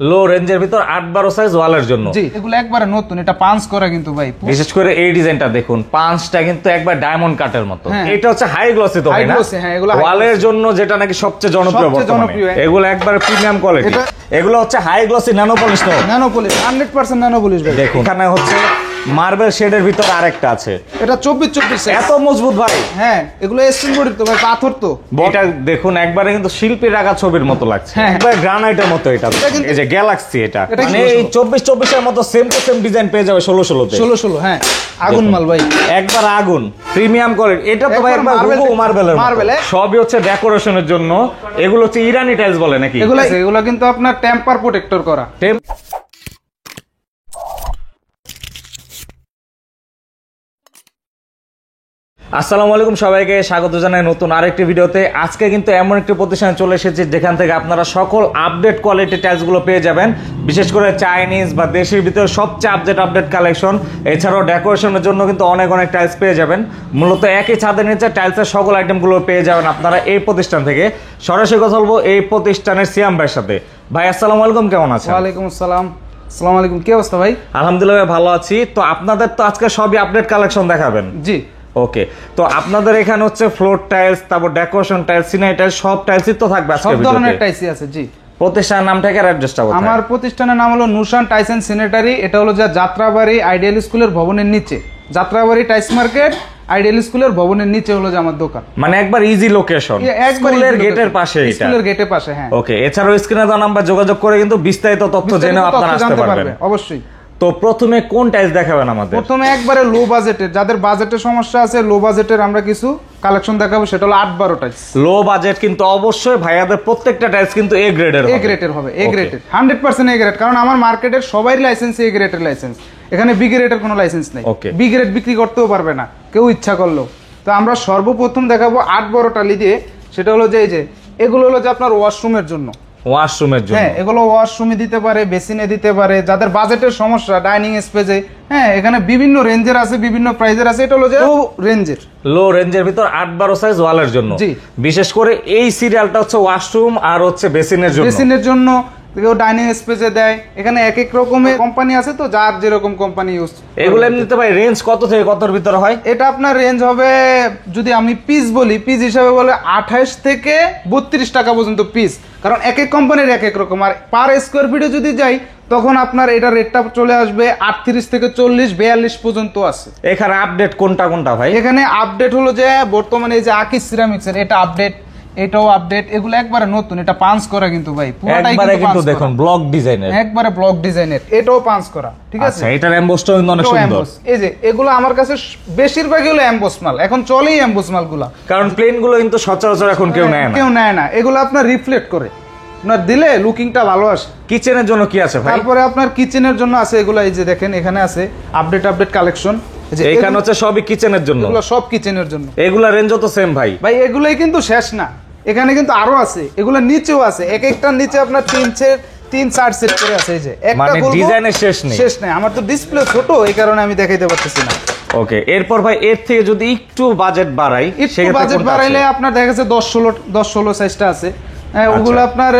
লো রেঞ্জের ভিতর 8-12 সাইজ ওয়ালের জন্য। জি, এগুলো একবারে নতুন, এটা পাঁচ করা কিন্তু ভাই। বিশেষ করে এই ডিজাইনটা দেখুন, পাঁচটা কিন্তু একবার ডায়মন্ড কাটের মতো। এটা হচ্ছে হাই গ্লসি তো ভাই না? হ্যাঁ, এগুলো ওয়ালের জন্য যেটা নাকি সবচেয়ে জনপ্রিয় বর্তমানে। এগুলো একবার প্রিমিয়াম কোয়ালিটি। এগুলো হচ্ছে হাই গ্লসি ন্যানো পলিশ তো। ন্যানো পলিশ 100% ন্যানো পলিশ ভাই। দেখুন এখানে হচ্ছে মার্বেল শেডের ভিতর আরেকটা আছে, এটা 24 এত মজবুত ভাই। হ্যাঁ, এগুলো স্টোন বডি তো ভাই, পাথর তো। এটা দেখুন একবারে কিন্তু শিল্পীর রাখা ছবির মতো লাগছে, একবার গ্রানাইটের মতো। এটা এই যে গ্যালাক্সি, এটা মানে এই 24 এর মতো সেম টু সেম ডিজাইন পেয়ে যাবে 16 তে। 16 হ্যাঁ, আগুন মাল ভাই, একবার আগুন প্রিমিয়াম কোয়ালিটি। এটা তো ভাই একবার মার্বেলের মতো। সবই হচ্ছে ডেকোরেশনের জন্য। এগুলো হচ্ছে ইরানি টাইলস বলে নাকি? এগুলো কিন্তু আপনার টেম্পার প্রোটেক্টর করা। আসসালামু আলাইকুম, সবাইকে স্বাগত জানাই নতুন আরেকটি ভিডিওতে। আজকে কিন্তু এমন একটি প্রতিষ্ঠানে চলে এসেছি যেখান থেকে আপনারা সকল আপডেট কোয়ালিটি টাইলসগুলো পেয়ে যাবেন। বিশেষ করে চাইনিজ বা দেশের ভিতরে সবচেয়ে আপডেট কালেকশন। এছাড়াও ডেকোরেশনের জন্য কিন্তু অনেক টাইলস পেয়ে যাবেন। মূলত একই ছাদের নিচে টাইলসের সকল আইটেমগুলো পেয়ে যাবেন আপনারা এই প্রতিষ্ঠান থেকে। সরাসরি কথা বলবো এই প্রতিষ্ঠানের সিয়াম ভাইয়ের সাথে। ভাই আসসালামু আলাইকুম, কেমন আছেন? ওয়ালাইকুম আসসালাম। আসসালামু আলাইকুম, কি অবস্থা ভাই? আলহামদুলিল্লাহ ভালো আছি। তো আপনাদের তো আজকে সবই আপডেট কালেকশন দেখাবেন। জি ওকে, তো আপনাদের এখানে হচ্ছে ফ্লোর টাইলস, তারপর ডেকোরেশন টাইলস, সিনারি টাইলস, সব টাইলসই তো থাকবে আজকে ভিডিওতে। সব ধরনের টাইলসই আছে। জি, প্রতিষ্ঠানের নামটা আর অ্যাড্রেসটা বলুন। আমার প্রতিষ্ঠানের নাম হলো নুশান টাইলস এন্ড স্যানিটারি। এটা হলো যে যাত্রাবাড়ি আইডিয়াল স্কুলের ভবনের নিচে, যাত্রাবাড়ি টাইলস মার্কেট আইডিয়াল স্কুলের ভবনের নিচে হলো যে আমার দোকান। মানে একবার ইজি লোকেশন, স্কুলের গেটের পাশে। এটা স্কুলের গেটের পাশে। হ্যাঁ ওকে, এছাড়াও স্ক্রিনে দেওয়া নাম্বার যোগাযোগ করে কিন্তু বিস্তারিত তথ্য জেনে আপনারা আসতে পারবেন অবশ্যই। তো প্রথমে কোন টাইলস দেখাবেন আমাদের? প্রথমে একবারে লো বাজেটের, যাদের বাজেটের সমস্যা আছে, লো বাজেটের আমরা কিছু কালেকশন দেখাবো। সেটা হলো 8-12 টাইলস। লো বাজেট কিন্তু অবশ্যই ভাইয়াদের প্রত্যেকটা টাইলস কিন্তু এ গ্রেডের হবে। এ গ্রেডের হবে, এ গ্রেডের 100% এ গ্রেড। কারণ আমার মার্কেটের সবাই লাইসেন্স এ গ্রেডের লাইসেন্স, এখানে বি গ্রেডের কোনো লাইসেন্স নেই। বি গ্রেড বিক্রি করতেও পারবে না কেউ ইচ্ছা করলো। তো আমরা সর্বপ্রথম দেখাবো 8-12 টালি দিয়ে। সেটা হলো যে এই যে এগুলো হলো যে আপনার ওয়াশরুমের জন্য। ওয়াশরুমের জন্য, হ্যাঁ, এগুলো ওয়াশরুমে দিতে পারে, বেসিনে দিতে পারে, যাদের বাজেটের সমস্যা ডাইনিং স্পেসে। হ্যাঁ, এখানে বিভিন্ন রেঞ্জের আছে, বিভিন্ন প্রাইজের আছে। এটা হলো যে লো রেঞ্জের ভিতর 8-12 সাইজ ওয়ালের জন্য। জি, বিশেষ করে এই সিরিয়ালটা হচ্ছে ওয়াশরুম আর হচ্ছে বেসিনের জন্য কেউ ডাইনিং স্পেসে দেয়। এখানে এক এক রকমের কোম্পানি আছে, তো যার যেরকম কোম্পানি ইউজ। এগুলো এমনিতে ভাই রেঞ্জ কত থেকে কতর ভিতরে হয়? এটা আপনার রেঞ্জ হবে, যদি আমি পিস বলি, পিস হিসাবে বলে 28 থেকে 32 টাকা পর্যন্ত পিস। কারণ এক এক কোম্পানির এক এক রকম। আর পার স্কোয়ার ফিটে যদি যাই তখন আপনার এটা রেটটা চলে আসবে 38 থেকে 40-42 পর্যন্ত আছে। এখানে আপডেট কোনটা ভাই? এখানে আপডেট হলো যে বর্তমানে এই যে আকিস সিরামিক্সের এটা আপডেট, এটাও আপডেট। এগুলো একবারে নতুন, এটা পাঁচ করা কিন্তু ভাই, পুরোটাই কিন্তু দেখুন ব্লক ডিজাইনের, একবারে ব্লক ডিজাইনের। এটাও পাঁচ করা, ঠিক আছে। এটার এমবোসটাও অনেক সুন্দর। এই যে এগুলো আমার কাছে বেশিরভাগই হলো এমবোস মাল, এখন চলেই এমবোস মালগুলো। কারণ প্লেন গুলো কিন্তু সচরাচর এখন কেউ নেয় না। এগুলো আপনার রিফ্লেক্ট করে, আপনার দিলে লুকিংটা ভালো আসে। কিচেনের জন্য কি আছে ভাই? তারপরে আপনার কিচেনের জন্য আছে এগুলো, এই যে দেখেন এখানে আছে আপডেট কালেকশন। এখানে হচ্ছে সবই কিচেনের জন্য, এগুলো সব কিচেনের জন্য। এগুলা রেঞ্জও তো সেম ভাই। এগুলাই কিন্তু শেষ না, এখানে কিন্তু আরো আছে, এগুলো নিচেও আছে। এক একটার নিচে আপনার 3-4 সেট করে আছে। এই যে একটা ডিজাইনের শেষ নেই। আমার তো ডিসপ্লে ছোট, এই কারণে আমি দেখাইতে পারতেছি না। ওকে, এরপর ভাই এর থেকে যদি একটু বাজেট বাড়াই, বাজেট বাড়াইলে আপনার দেখা যাচ্ছে 10-16 সাইজটা আছে। ওগুলো আপনার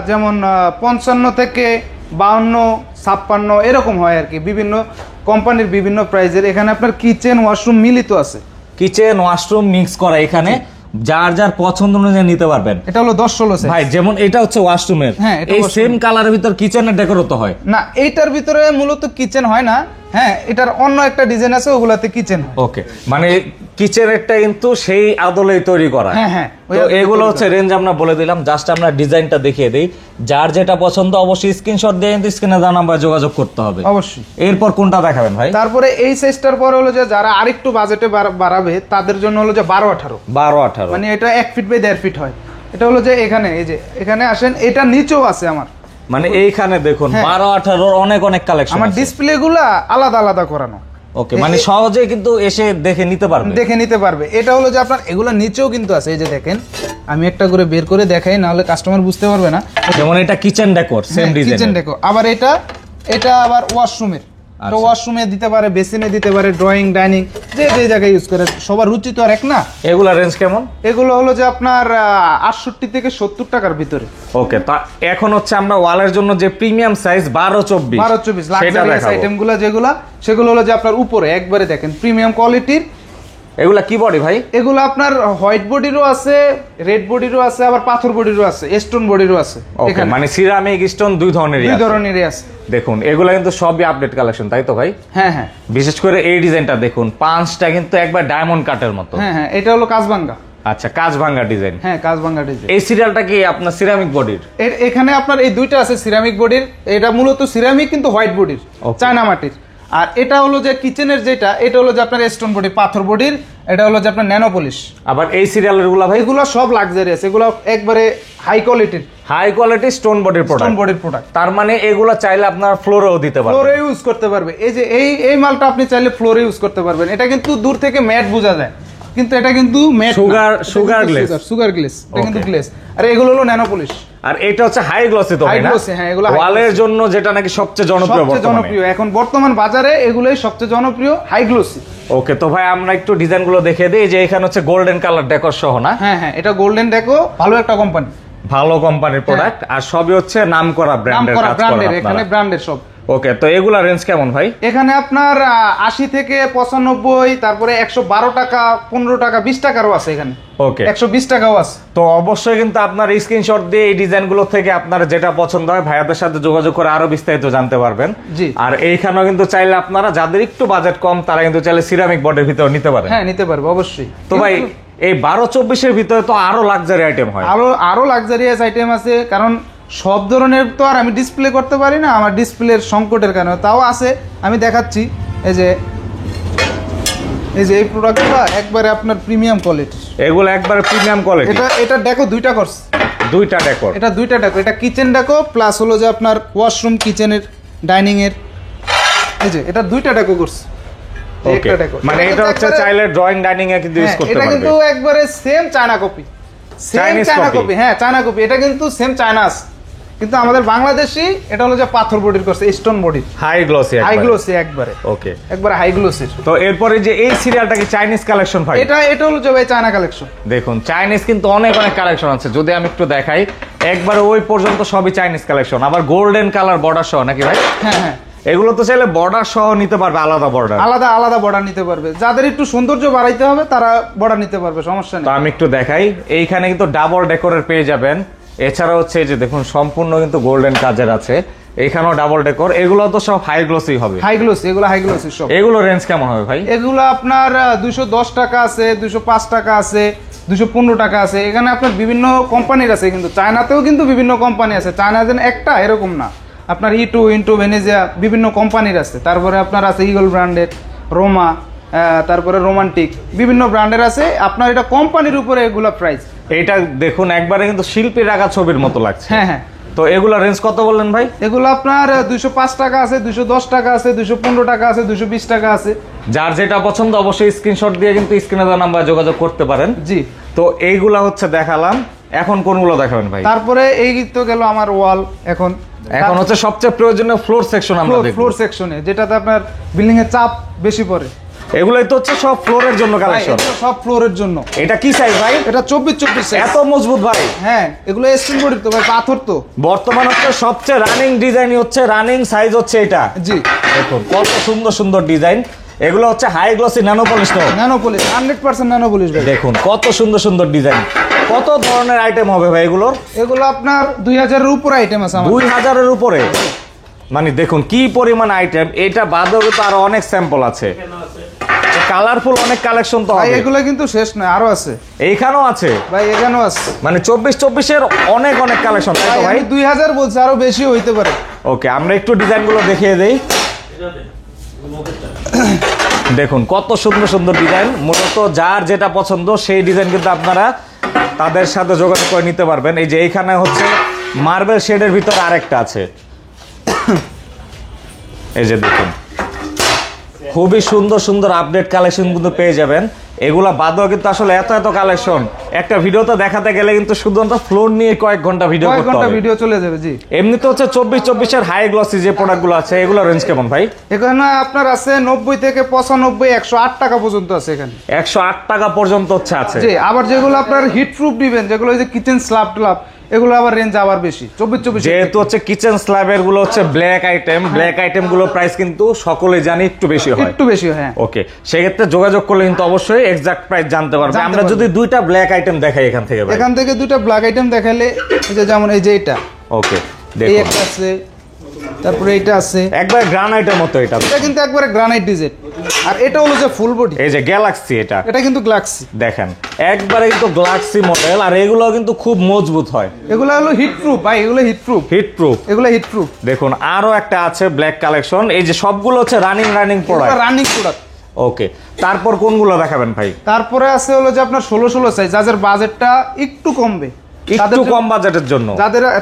যেমন 55 থেকে 52-56 এরকম হয় আর কি, বিভিন্ন কোম্পানির বিভিন্ন প্রাইজের। এখানে আপনার কিচেন ওয়াশরুম মিলিত আছে, কিচেন ওয়াশরুম মিক্স করা। এখানে যার পছন্দ অনুযায়ী নিতে পারবেন। এটা হলো 10-16 সাইজ ভাই। যেমন এটা হচ্ছে ওয়াশরুমের, এই সেম কালারের ভিতর কিচেনের ডেকোর তো হয় না, এইটার ভিতরে মূলত কিচেন হয় না। হ্যাঁ, এটার অন্য একটা ডিজাইন আছে, ওগুলাতে কিচেন হয়। ওকে, মানে কিচেনেরটা কিন্তু সেই আদলেই তৈরি করা। হ্যাঁ, তো এগুলো হচ্ছে রেঞ্জ আমরা বলে দিলাম, জাস্ট আমরা ডিজাইনটা দেখিয়ে দেই। যার যেটা পছন্দ অবশ্যই স্ক্রিনশট দিয়ে কিন্তু স্ক্রিনে দেওয়া নাম্বার যোগাযোগ করতে হবে অবশ্যই। এরপর কোনটা দেখাবেন ভাই? তারপরে এই সাইজটার পরে হলো যে যারা আরেকটু বাজেটে বাড়াবে তাদের জন্য হলো যে 12-18, মানে এটা 1 ফিট বাই 1.5 ফিট হয়। এটা হলো যে এখানে, এই যে এখানে আসেন, এটা নিচেও আছে আমার। মানে এইখানে দেখুন 12-18 অনেক কালেকশন। আমার ডিসপ্লে গুলা আলাদা করানো। ওকে, মানে সহজে কিন্তু এসে দেখে নিতে পারবে। এটা হলো যে আপনার এগুলো নিচেও কিন্তু আছে। এই যে দেখেন, আমি একটা করে বের করে দেখাই, না হলে কাস্টমার বুঝতে পারবে না। যেমন এটা kitchen decor, same design kitchen decor. আবার এটা আবার ওয়াশরুমের, তো ওয়াশরুমে দিতে পারে, বেসিনে দিতে পারে, ড্রয়িং, ডাইনিং, যে যে জায়গায় ইউজ করে। সবার রুচি তো আর এক না। এগুলা রেঞ্জ কেমন? এগুলো হলো যে আপনার 68 থেকে 70 টাকার ভিতরে। ওকে, তা এখন হচ্ছে আমরা ওয়ালের জন্য যে প্রিমিয়াম সাইজ 12-24 লাক্সারিয়াস আইটেমগুলো যেগুলো, সেগুলো হলো যে আপনার উপরে একবারে দেখেন প্রিমিয়াম কোয়ালিটির। এগুলা কি বডি ভাই? এগুলো আপনার হোয়াইট বডিরও আছে, রেড বডিরও আছে, আবার পাথর বডিরও আছে, স্টোন বডিরও আছে। ওকে, মানে সিরামিক, স্টোন দুই ধরনেরই আছে। দেখুন এগুলা কিন্তু সবই আপডেট কালেকশন, তাই তো ভাই? হ্যাঁ হ্যাঁ। বিশেষ করে এই ডিজাইনটা দেখুন, পাঁচটা কিন্তু একবার ডায়মন্ড কাটের মতো। হ্যাঁ হ্যাঁ, এটা হলো কাজভাঙ্গা। আচ্ছা, কাজভাঙ্গা ডিজাইন। হ্যাঁ, কাজভাঙ্গা ডিজাইন। এই সিরিয়ালটা কি আপনার সিরামিক বডির? এখানে আপনার এই দুইটা আছে সিরামিক বডির। এটা মূলত সিরামিক কিন্তু হোয়াইট বডির, চায়না মাটির। আর এটা হলো যে কিচেনের যেটা, এটা হলো যে আপনার স্টোন বডি, পাথর বডির। এটা হলো যে আপনার ন্যানো পলিশ। আবার এই সিরিয়ালের গুলা ভাই? এগুলো সব লাক্সারিয়াস, এগুলো একবারে হাই কোয়ালিটির, হাই কোয়ালিটি স্টোন বডির প্রোডাক্ট। তার মানে এগুলো চাইলে আপনার ফ্লোরেও দিতে পারবেন, ফ্লোরে ইউজ করতে পারবে। এই যে এই মালটা আপনি চাইলে ফ্লোরে ইউজ করতে পারবেন। এটা কিন্তু দূর থেকে ম্যাট বোঝা যায়, কিন্তু এটা কিন্তু ম্যাট, সুগার গ্লেস। এটা কিন্তু গ্লেস। আর এগুলো হলো ন্যানো পলিশ। আর এটা হচ্ছে হাই গ্লসি। তো হাই গ্লসি, হ্যাঁ, এগুলো ওয়ালের জন্য যেটা নাকি সবচেয়ে জনপ্রিয় এখন বর্তমান বাজারে এগুলোই সবচেয়ে জনপ্রিয়, হাই গ্লসি। ওকে, তো ভাই আমরা একটু ডিজাইন গুলো দেখিয়ে দিই। যে এখানে হচ্ছে গোল্ডেন কালার ডেকোর সহ না? হ্যাঁ হ্যাঁ, এটা গোল্ডেন ডেকো, ভালো একটা কোম্পানি, ভালো কোম্পানির প্রোডাক্ট। আর সবই হচ্ছে নামকরা ব্র্যান্ডের কাজ করা, এখানে ব্র্যান্ডের সব। ওকে, তো এগুলা রেঞ্জ কেমন ভাই? এখানে আপনার 80 থেকে 95, তারপরে 112 টাকা, 15 টাকা, 20 টাকারও আছে এখানে। ওকে, 120 টাকাও আছে। তো অবশ্যই কিন্তু আপনার স্ক্রিনশট দিয়ে এই ডিজাইনগুলো থেকে আপনার যেটা পছন্দ হয় ভাইয়াদের সাথে যোগাযোগ করে আরো বিস্তারিত জানতে পারবেন। জি। আর এইখানেও কিন্তু চাইলে আপনারা যাদের একটু বাজেট কম তারা কিন্তু চাইলে সিরামিক বডির ভিতরে নিতে পারেন। হ্যাঁ, নিতে পারবে অবশ্যই। তো ভাই এই 12-24 ভিতরে তো আরো লাক্সারি আইটেম হয়, আরো লাক্সারিয়াস আইটেম আছে। কারণ সব ধরনের তো আর আমি ডিসপ্লে করতে পারি না, আমার ডিসপ্লের সংকটের কারণে। তাও আছে, আমি দেখাচ্ছি। এই যে এই প্রোডাক্টগুলো একবারে আপনার প্রিমিয়াম কোয়ালিটি। এগুলো একবারে প্রিমিয়াম কোয়ালিটি। এটা ডেকো দুইটা করছে, দুইটা ডেকোর। এটা কিচেন ডেকো প্লাস হলো যে আপনার ওয়াশরুম, কিচেনের, ডাইনিং এর। এই যে এটা দুইটা ডেকো করছে। ওকে, মানে এটা হচ্ছে চাইলে ড্রয়িং, ডাইনিং এ কিন্তু ইউজ করতে পারবে। এটা কিন্তু একবারে same China copy, China copy. হ্যাঁ, চায়না কপি। এটা কিন্তু সেম চায়না আছে, কিন্তু আমাদের বাংলাদেশি এটা হলো যে পাথর বডির করছে, স্টোন বডির, হাই গ্লসি একবারে। ওকে, একবারে হাই গ্লসি। তো এরপরে যে এই সিরিয়ালটা কি চাইনিজ কালেকশন ভাই? এটা হলো যে ভাই চায়না কালেকশন। দেখুন চাইনিজ কিন্তু অনেক কালেকশন আছে। যদি আমি একটু দেখাই, একবারে ওই পর্যন্ত সবই চাইনিজ কালেকশন। আবার গোল্ডেন কালার বর্ডার সহ নাকি ভাই? হ্যাঁ হ্যাঁ, এগুলো তো চাইলে বর্ডার সহ নিতে পারবে, আলাদা বর্ডার নিতে পারবে। যাদের একটু সৌন্দর্য বাড়াইতে হবে তারা বর্ডার নিতে পারবে, সমস্যা নেই। তো আমি একটু দেখাই, এইখানে কিন্তু ডাবল ডেকোরের পেয়ে যাবেন। এছাড়া হচ্ছে যে দেখুন সম্পূর্ণ কিন্তু গোল্ডেন কাজের আছে, এখানেও ডাবল ডেকোর। এগুলো তো সব হাই গ্লসি হবে, এগুলো হাই গ্লসি সব। এগুলো রেঞ্জ কেমন হবে ভাই? এগুলো আপনার 210 টাকা আছে, 205 টাকা আছে, 215 টাকা আছে। এখানে আপনার বিভিন্ন কোম্পানির আছে, কিন্তু চায়নাতেও কিন্তু বিভিন্ন কোম্পানি আছে। চায়না যেন একটা এরকম না, আপনার ইন্টু ভেনেজিয়া বিভিন্ন কোম্পানির আছে। তারপরে আপনার আছে ইগল ব্র্যান্ডের, রোমা, তারপরে রোমান্টিক, বিভিন্ন ব্র্যান্ডের আছে। আপনার এটা কোম্পানির উপরে এগুলা প্রাইস। এটা দেখুন একবারে কিন্তু শিল্পী রাখা ছবির মতো লাগছে। হ্যাঁ হ্যাঁ। তো এগুলা রেঞ্জ কত বললেন ভাই? এগুলো আপনার 205 টাকা আছে, 210 টাকা আছে, 215 টাকা আছে, 220 টাকা আছে। যার যেটা পছন্দ অবশ্যই স্ক্রিনশট দিয়ে কিন্তু স্ক্রিনে দেওয়া নাম্বারে যোগাযোগ করতে পারেন। জি। তো এইগুলা হচ্ছে দেখালাম, এখন কোনগুলো দেখাবেন ভাই? তারপরে এই তো গেল আমার ওয়াল। এখন হচ্ছে সবচেয়ে প্রয়োজনীয় ফ্লোর সেকশন। আমরা দেখব ফ্লোর সেকশনে, যেটাতে আপনার বিল্ডিং এর চাপ বেশি পড়ে। এগুলাই তো হচ্ছে সব ফ্লোরের জন্য কালেকশন, সব ফ্লোরের জন্য। এটা কি সাইজ ভাই? এটা 24 সাইজ। এত মজবুত ভাই? হ্যাঁ, এগুলো স্টিল বডি তো ভাই, পাথর তো। বর্তমান হচ্ছে সবচেয়ে রানিং ডিজাইন হচ্ছে, রানিং সাইজ হচ্ছে এটা। জি, দেখুন কত সুন্দর সুন্দর ডিজাইন। এগুলো হচ্ছে high glossy nano polish. 100% nano polish ভাই। দেখুন কত সুন্দর সুন্দর ডিজাইন। কত ধরনের আইটেম হবে ভাই এগুলোর? এগুলো আপনার 2000 এর উপরে আইটেম আছে আমার। 2000 এর উপরে? মানে দেখুন কি পরিমাণ আইটেম। এটা বাদেও তো আরো অনেক স্যাম্পল আছে, কালারফুল অনেক কালেকশন তো হবে। এগুলো কিন্তু শেষ নয়, আরো আছে। এইখানেও আছে ভাই, এখানেও আছে। মানে 24 এর অনেক কালেকশন তাই তো ভাই? 2000 বলছে, আরো বেশি হইতে পারে। ওকে, আমরা একটু ডিজাইনগুলো দেখিয়ে দেই। দেখুন কত সুন্দর সুন্দর ডিজাইন। মূলত যার যেটা পছন্দ সেই ডিজাইন কিন্তু আপনারা তাদের সাথে যোগাযোগ করে নিতে পারবেন। এই যে এইখানে হচ্ছে মার্বেল শেডের ভিতরে আরেকটা আছে, এই যে দেখুন খুবই সুন্দর সুন্দর আপডেট কালেকশন কিন্তু পেয়ে যাবেন। এগুলা বাদেও কিন্তু আসলে এত এত কালেকশন, একটা ভিডিওতে দেখাতে গেলে কিন্তু শুধুমাত্র ফ্লোর নিয়ে কয়েক ঘন্টা ভিডিও করতে হবে। ভিডিও চলে যাবে। জি, এমনিতে হচ্ছে 24 এর হাই গ্লসি যে প্রোডাক্টগুলো আছে এগুলো রেঞ্জ কেমন ভাই? এখানে আপনার আছে 90 থেকে 95, 108 টাকা পর্যন্ত আছে। এখানে 108 টাকা পর্যন্ত হচ্ছে আছে। জি, আবার যেগুলো আপনার হিট প্রুফ দিবেন, যেগুলো ওই যে কিচেন স্ল্যাব ট্ল্যাব, এগুলো আবার রেঞ্জ আবার বেশি 24। যেহেতু হচ্ছে কিচেন স্ল্যাবের গুলো হচ্ছে ব্ল্যাক আইটেম, ব্ল্যাক আইটেম গুলো প্রাইস কিন্তু সকলে জানি একটু বেশি হয়, একটু বেশি হয়। ওকে, সেক্ষেত্রে যোগাযোগ করলে কিন্তু অবশ্যই এক্সাক্ট প্রাইস জানতে পারবে। আমরা যদি দুইটা ব্ল্যাক আইটেম দেখাই এখান থেকে ভাই, এখান থেকে দুইটা ব্ল্যাক আইটেম দেখাইলে এই যে যেমন এই যে এটা, ওকে, এই দেখুন একটা আছে, তারপরে এটা আছে, একবার গ্রানাইটের মতো। এটা কিন্তু একবারে গ্রানাইট ডিজাইন। আর এটা হলো যে ফুল বডি, এই যে গ্যালাক্সি, এটা কিন্তু গ্লাক্সি। দেখেন একবারে কিন্তু গ্লাক্সি মডেল, আর এগুলো কিন্তু খুব মজবুত হয়। এগুলো হলো হিট প্রুফ ভাই, এগুলো হিট প্রুফ, এগুলো হিট প্রুফ। দেখুন আরো একটা আছে ব্ল্যাক কালেকশন, এই যে সবগুলো হচ্ছে রানিং প্রোডাক্ট। ওকে, তারপর কোনগুলো দেখাবেন ভাই? তারপরে আছে হলো যে আপনার 16 সাইজ, যাদের বাজেটটা একটু কমবে, একটু কম বাজেটের জন্য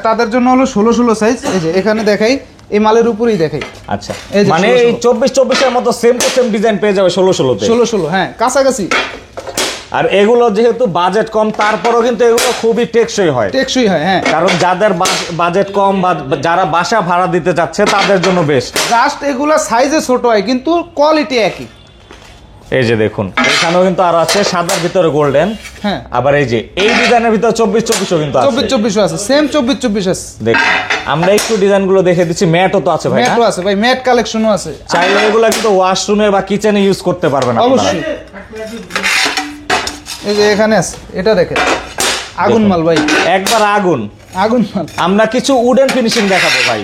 তাদের জন্য হলো 16 সাইজ। এই যে এখানে দেখাই, এই মালের উপরেই দেখাই। আচ্ছা, মানে এই 24 এর মতো সেম টু সেম ডিজাইন পেয়ে যাবে 16 তে। 16, হ্যাঁ, কাছাকাছি। আর এগুলো যেহেতু বাজেট কম, তারপরেও কিন্তু এগুলো খুবই টেকসই হয়, হ্যাঁ, কারণ যাদের বাজেট কম বা যারা বাসা ভাড়া দিতে যাচ্ছে তাদের জন্য বেস্ট। জাস্ট এগুলো সাইজে ছোট হয় কিন্তু কোয়ালিটি একই। এই যে দেখুন এখানেও কিন্তু আর আছে সাদার ভিতরে গোল্ডেন, হ্যাঁ, আবার এই যে এই ডিজাইনের ভিতরে 24 কিন্তু আছে, 24 আছে, সেম 24 আছে। দেখুন আমরা একটু ডিজাইনগুলো দেখে দিচ্ছি। ম্যাটও তো আছে ভাই, ম্যাটও আছে ভাই, ম্যাট কালেকশনও আছে। চাইলে এগুলো কিন্তু ওয়াশরুমে বা কিচেনে ইউজ করতে পারবেন অবশ্যই। এই যে এখানে আছে, এটা দেখেন আগুন মাল ভাই, একবার আগুন মাল। আমরা কিছু উডেন ফিনিশিং দেখাবো ভাই,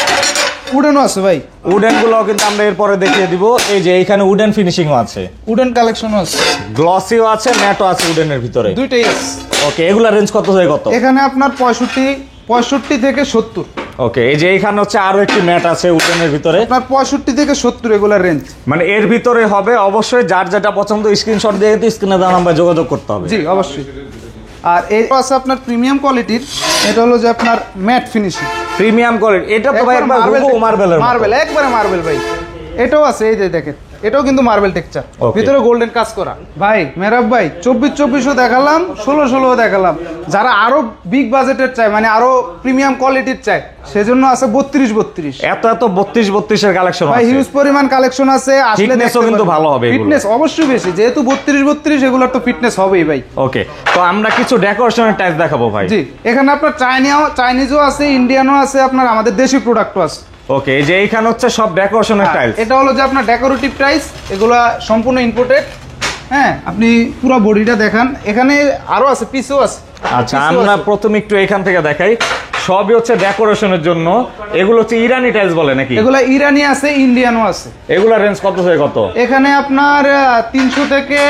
উডেনও আছে ভাই, উডেন গুলো কিন্তু আমরা এরপরে দেখিয়ে দিব। এই যে এইখানে উডেন ফিনিশিংও আছে, উডেন কালেকশনও আছে, গ্লসিও আছে, ম্যাটও আছে উডেনের ভিতরে, দুইটাই আছে। ওকে, এগুলা রেঞ্জ কত থেকে কত? এখানে আপনার 65 থেকে 70। ওকে, এই যে এইখানে হচ্ছে আরো একটি ম্যাট আছে উডেনের ভিতরে, আপনার 65 থেকে 70 এগুলা রেঞ্জ। মানে এর ভিতরে হবে। অবশ্যই যার যেটা পছন্দ স্ক্রিনশট দিয়ে কিন্তু স্ক্রিনে দেওয়া নাম্বারে যোগাযোগ করতে হবে। জি, অবশ্যই। আর এই আছে আপনার প্রিমিয়াম কোয়ালিটির, এটা হলো যে আপনার ম্যাট ফিনিশিং, প্রিমিয়াম কোয়ালিটি। এটা তো ভাই একবার মার্বেল, একবারে মার্বেল ভাই। এটাও আছে, এই যে দেখেন, এটাও কিন্তু মার্বেল টেক্সচার, ভিতরে গোল্ডেন কাজ করা। ভাই মেরাব ভাই 24 দেখালাম, 16 দেখালাম। যারা আরো বিগ বাজেটের চাই, মানে আরো প্রিমিয়াম কোয়ালিটির চাই, সেজন্য আছে 32। এত 32 এর কালেকশন আছে ভাই, হিউজ পরিমাণ কালেকশন আছে। আসলে ফিটনেসও কিন্তু ভালো হবে, ফিটনেস অবশ্যই বেশি, যেহেতু 32 এগুলোর তো ফিটনেস হবেই ভাই। ওকে, তো আমরা কিছু ডেকোরেশনের টাইপ দেখাবো ভাই। জি, এখানে আপনার চাইনিজও আছে, ইন্ডিয়ানও আছে, আপনার আমাদের দেশি প্রোডাক্টও আছে। ওকে, এই যে এইখানে হচ্ছে সব ডেকোরেশনের টাইলস। এটা হলো যে আপনার ডেকোরেটিভ টাইলস, এগুলা সম্পূর্ণ ইম্পোর্টেড। হ্যাঁ, আপনি পুরো বডিটা দেখান, এখানে আরো আছে, পিসও আছে। আচ্ছা, আমরা প্রথমে একটু এখান থেকে দেখাই। সবই হচ্ছে ডেকোরেশনের জন্য। এগুলো হচ্ছে ইরানি টাইলস বলে নাকি? এগুলা ইরানি আছে, ইন্ডিয়ানও আছে। এগুলা রেঞ্জ কত থেকে কত? এখানে আপনার 300 থেকে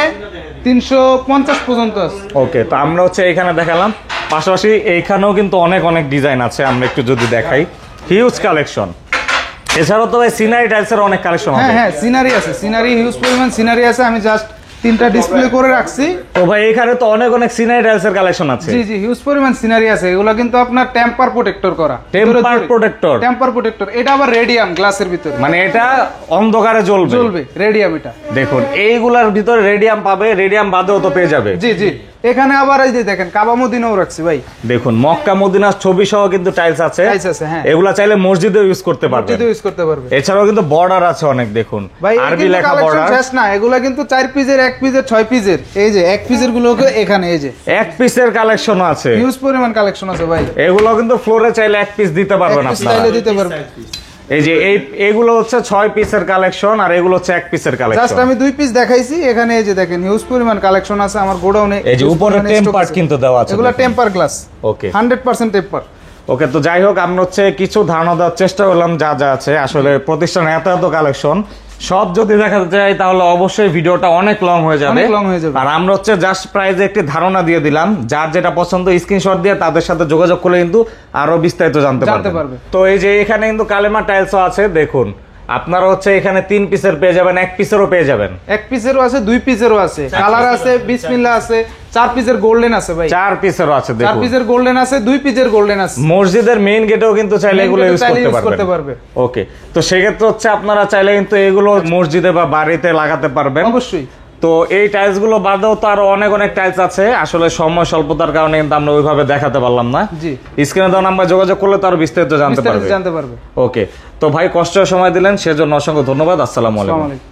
350 পর্যন্ত আছে। ওকে, তো আমরা হচ্ছে এখানে দেখালাম, পাশাপাশি এইখানেও কিন্তু অনেক ডিজাইন আছে। আমরা একটু যদি দেখাই, হিউজ কালেকশন। এছাড়াও তো ভাই সিনারি টাইলসের অনেক কালেকশন আছে। হ্যাঁ, সিনারি আছে, সিনারি হিউজ পরিমাণ সিনারি আছে। আমি জাস্ট 3টা ডিসপ্লে করে রাখছি। তো ভাই এখানে তো অনেক সিনারি টাইলসের কালেকশন আছে। জি, হিউজ পরিমাণ সিনারি আছে। এগুলো কিন্তু আপনার টেম্পার প্রোটেক্টর করা, টেম্পার প্রোটেক্টর। এটা আবার রেডিয়াম গ্লাসের ভিতরে, মানে এটা অন্ধকারে জ্বলবে, রেডিয়াম। এটা দেখুন এইগুলার ভিতরে রেডিয়াম পাবে, রেডিয়াম বাদেও তো পেয়ে যাবে। জি, এখানে আবার এই যে দেখেন কাবা মদিনাও রাখছি ভাই। দেখুন মক্কা মদিনার ছবি সহ কিন্তু টাইলস আছে। হ্যাঁ, এগুলা চাইলে মসজিদেও ইউজ করতে পারবে। এছাড়াও কিন্তু বর্ডার আছে অনেক। দেখুন আরবি লেখা বর্ডার। শেষ না, এগুলা কিন্তু 4 পিসের, 1 পিসের, 6 পিসের। এই যে 1 পিসের গুলোকে এখানে, এই যে 1 পিসের কালেকশনও আছে, হিউজ পরিমাণ কালেকশন আছে ভাই। এগুলো কিন্তু ফ্লোরে চাইলে 1 পিস দিতে পারবেন আপনারা, চাইলে দিতে পারবেন। এই যে এগুলো হচ্ছে 6 পিসের কালেকশন, আর এগুলো হচ্ছে 1 পিসের কালেকশন। জাস্ট আমি 2 পিস দেখাইছি। এখানে এই যে দেখেন হিউজ পরিমাণ কালেকশন আছে আমার গোডাউনে। এই যে উপরে টেম্পার কিন্তু দেওয়া আছে, এগুলো টেম্পার গ্লাস। ওকে, 100% টেম্পার। ওকে, তো যাই হোক, আমরা হচ্ছে কিছু ধারণা দেওয়ার চেষ্টা করলাম যা আছে। আসলে প্রতিষ্ঠানে এত কালেকশন, সব যদি দেখাতে চাই তাহলে অবশ্যই ভিডিওটা অনেক লং হয়ে যাবে। আর আমরা হচ্ছে জাস্ট প্রাইজে একটি ধারণা দিয়ে দিলাম। যার যেটা পছন্দ স্ক্রিনশট দিয়ে তাদের সাথে যোগাযোগ করলে কিন্তু আরো বিস্তারিত জানতে পারবে। তো এই যে এখানে কিন্তু কালেমা টাইলসও আছে। দেখুন আপনারা হচ্ছে এখানে 3 পিসের পেয়ে যাবেন, 1 পিসেরও পেয়ে যাবেন। 1 পিসেরও আছে, 2 পিসেরও আছে, কালার আছে, বিসমিল্লাহ আছে, 4 পিসের গোল্ডেন আছে ভাই। 4 পিসেরও আছে, দেখুন 4 পিসের গোল্ডেন আছে, 2 পিসের গোল্ডেন আছে। মসজিদের মেইন গেটেও কিন্তু চাইলে এগুলো ইউজ করতে পারবে। ওকে, তো সেক্ষেত্রে হচ্ছে আপনারা চাইলে কিন্তু এগুলো মসজিদে বা বাড়িতে লাগাতে পারবেন। অবশ্যই। তো এই টাইলস গুলো বাদেও তো আরো অনেক অনেক টাইলস আছে, আসলে সময় স্বল্পতার কারণে কিন্তু আমরা ওইভাবে দেখাতে পারলাম না। জি, স্ক্রিনে দেওয়া নাম্বার যোগাযোগ করলে তো আরো বিস্তারিত জানতে পারবে। জানতে পারবে। ওকে, তো ভাই কষ্ট সময় দিলেন সেজন্য অসংখ্য ধন্যবাদ। আসসালামু আলাইকুম।